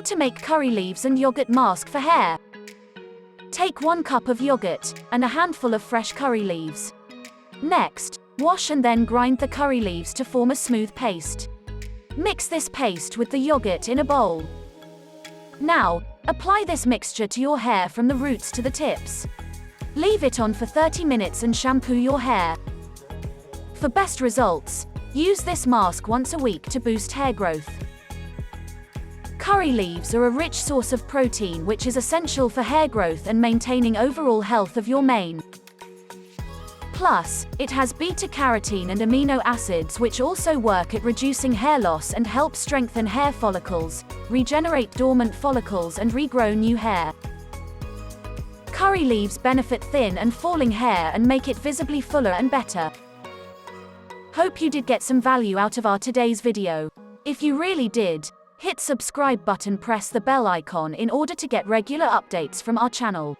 to make curry leaves and yogurt mask for hair. Take 1 cup of yogurt and a handful of fresh curry leaves. Next, wash and then grind the curry leaves to form a smooth paste. Mix this paste with the yogurt in a bowl. Now, apply this mixture to your hair from the roots to the tips. Leave it on for 30 minutes and shampoo your hair. For best results, use this mask once a week to boost hair growth. Curry leaves are a rich source of protein which is essential for hair growth and maintaining overall health of your mane. Plus, it has beta-carotene and amino acids which also work at reducing hair loss and help strengthen hair follicles, regenerate dormant follicles and regrow new hair. Curry leaves benefit thin and falling hair and make it visibly fuller and better. Hope you did get some value out of our today's video. If you really did, hit subscribe button, press the bell icon in order to get regular updates from our channel.